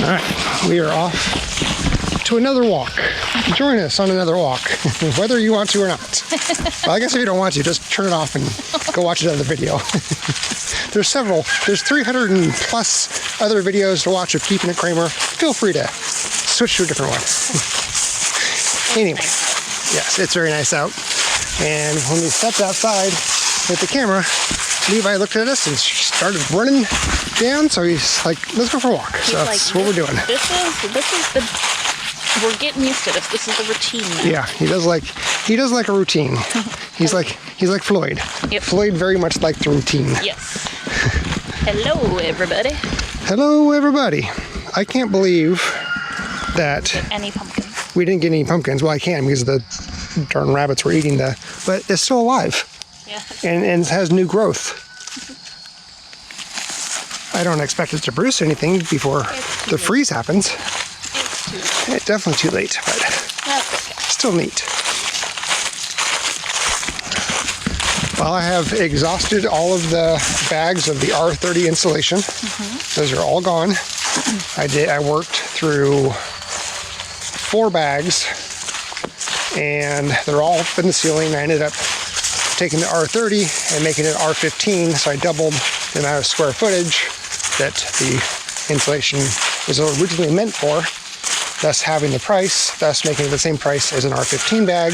All right, we are off to another walk. Join us on another walk, whether you want to or not. Well, I guess if you don't want to, just turn it off and go watch another video. There's 300 and plus other videos to watch of Keeping It Kraemer. Feel free to switch to a different one. Anyway, yes, it's very nice out. And when we stepped outside with the camera, Levi looked at us and started running down. So he's like, let's go for a walk. So that's what we're doing. This is the, we're getting used to this. This is the routine now. Yeah, he does like a routine. He's like Floyd. Yep. Floyd very much liked the routine. Yes. Hello, everybody. Hello, everybody. I can't believe that Any pumpkins? we didn't get any pumpkins. Well, I can because the darn rabbits were eating but it's still alive. Yeah. And has new growth. I don't expect it to produce anything before the freeze happens. It's definitely too late, but still neat. Well, I have exhausted all of the bags of the R30 insulation. Those are all gone. I worked through 4 bags, and they're all up in the ceiling. I ended up taking the R30 and making it R15, so I doubled the amount of square footage that the insulation was originally meant for, thus having the price, thus making it the same price as an R15 bag,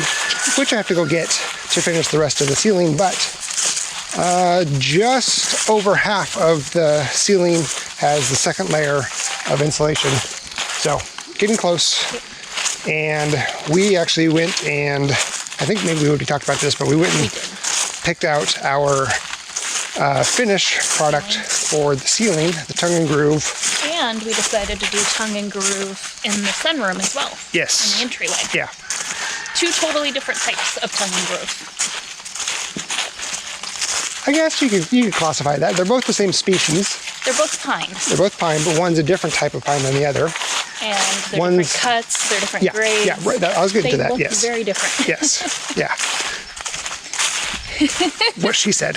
which I have to go get to finish the rest of the ceiling. But just over half of the ceiling has the second layer of insulation. So getting close. And we actually went and, I think maybe we already talked about this, but we went and picked out our finish product for the ceiling, the tongue and groove. And we decided to do tongue and groove in the sunroom as well. Yes. In the entryway. Yeah. 2 totally different types of tongue and groove. I guess you could classify that. They're both the same species. They're both pine. They're both pine, but one's a different type of pine than the other. And they're different cuts, they're different grades. Yeah, right. I was getting to that, They look yes. very different. Yes, yeah. What she said.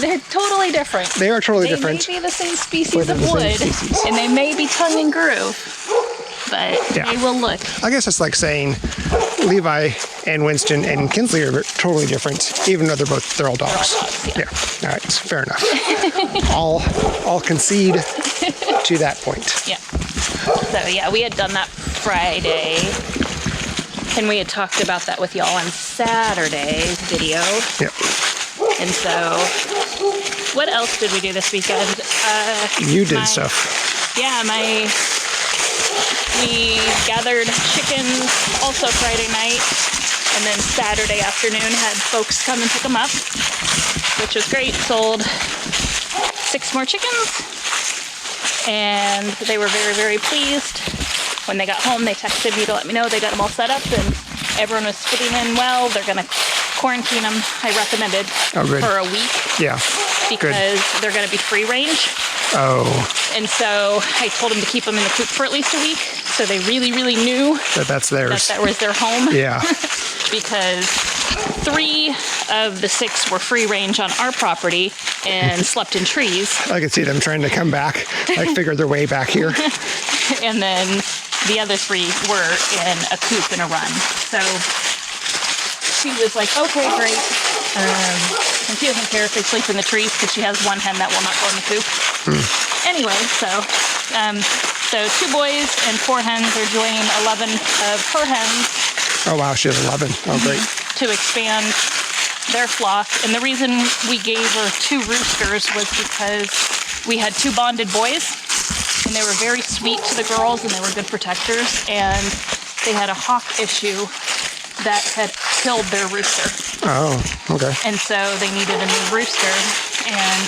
They're totally different. They are totally different. They may be the same species of wood, and they may be tongue and groove, but they will look. I guess it's like saying Levi and Winston and Kinsley are totally different, even though they're all dogs. Yeah. All right, fair enough. I'll concede to that point. Yeah. So yeah, we had done that Friday, and we had talked about that with y'all on Saturday's video. Yep. And so, what else did we do this weekend? You did stuff. Yeah, we gathered chickens also Friday night, and then Saturday afternoon had folks come and pick them up, which was great. Sold 6 more chickens, and they were very, very pleased. When they got home, they texted me to let me know they got them all set up, and everyone was fitting in well. They're going to quarantine them, I recommended, for a week. Yeah. Because they're going to be free range. Oh. And so I told them to keep them in the coop for at least a week, so they really, really knew that's theirs. That was their home. Yeah. Because 3 of the 6 were free range on our property and slept in trees. I could see them trying to come back, like figure their way back here. And then the other 3 were in a coop in a run. So she was like, okay, great. And she doesn't care if they sleep in the trees because she has 1 hen that will not go in the coop. Anyway, so 2 boys and 4 hens are joining 11 of her hens. Oh wow, she has 11. Oh great. To expand their flock. And the reason we gave her 2 roosters was because we had 2 bonded boys, and they were very sweet to the girls, and they were good protectors, and they had a hawk issue that had killed their rooster. Oh, okay. And so they needed a new rooster, and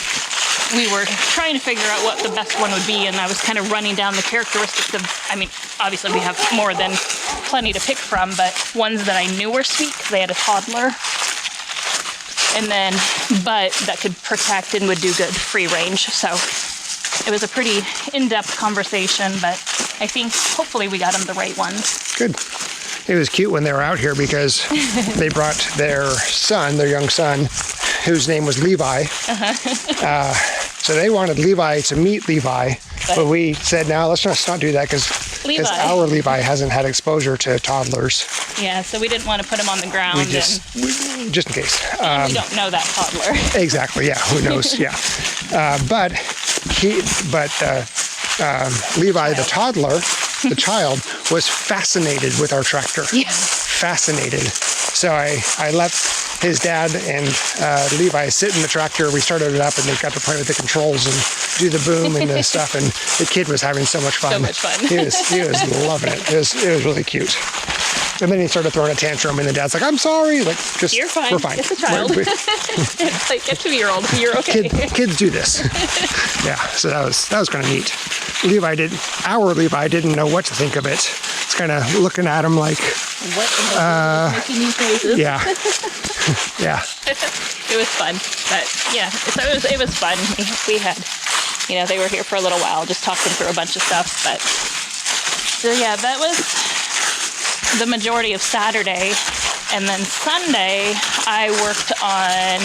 we were trying to figure out what the best one would be, and I was kind of running down the characteristics of, I mean, obviously we have more than plenty to pick from, but ones that I knew were sweet because they had a toddler, and then, but that could protect and would do good free range. So it was a pretty in-depth conversation, but I think hopefully we got them the right ones. Good. It was cute when they were out here because they brought their son, their young son, whose name was Levi. So they wanted Levi to meet Levi, but we said, no, let's not do that because our Levi hasn't had exposure to toddlers. Yeah, so we didn't want to put him on the ground. Just in case. And we don't know that toddler. Exactly. Yeah. Who knows? Yeah. But Levi, the toddler, the child, was fascinated with our tractor. Yes. Fascinated. So I let his dad and Levi sit in the tractor. We started it up, and they got to play with the controls and do the boom and the stuff. And the kid was having so much fun. So much fun. He was loving it. It was really cute. And then he started throwing a tantrum, and the dad's like, "I'm sorry." Like, just you're fine. We're fine. It's a child. It's like a 2-year-old. You're okay. Kids do this. Yeah. So that was kind of neat. Our Levi didn't know what to think of it. It's kind of looking at him like, what in the world is making these noises? Yeah. Yeah. It was fun, but yeah, so it was fun. We had, they were here for a little while, just talking through a bunch of stuff. But so yeah, that was the majority of Saturday, and then Sunday I worked on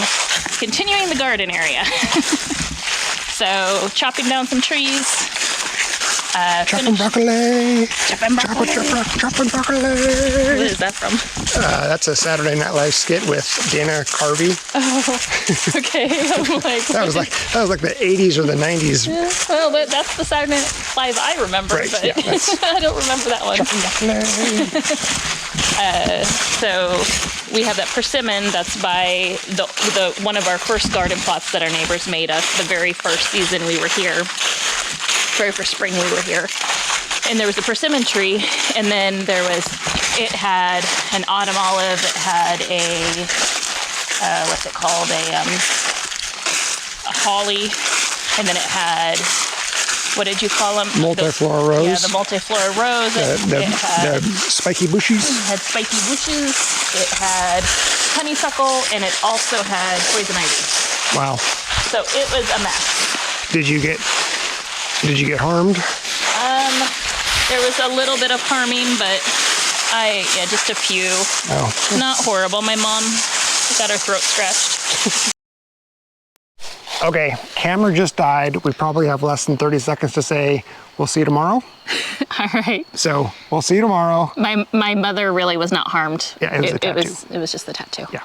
continuing the garden area. So chopping down some trees. Chopping broccoli. Chopping broccoli. Chopping broccoli. What is that from? That's a Saturday Night Live skit with Dana Carvey. Oh, okay. I'm like, that was like the 80s or the 90s. Yeah, well, that's the Saturday Night Live I remember, right, but yeah, I don't remember that one. So we have that persimmon that's by the one of our first garden plots that our neighbors made us the very first season we were here. Very first spring we were here, and there was a persimmon tree, and then it had an autumn olive, it had a what's it called, a holly, and then it had, what did you call them? Multiflora rose. Yeah, the multiflora rose. The spiky bushes. It had spiky bushes. It had honeysuckle, and it also had poison ivy. Wow. So it was a mess. Did you get harmed? There was a little bit of harming, but just a few. Oh. Not horrible. My mom got her throat scratched. Okay, camera just died. We probably have less than 30 seconds to say, we'll see you tomorrow. All right. So we'll see you tomorrow. My mother really was not harmed. Yeah, it was the tattoo. It was just the tattoo. Yeah.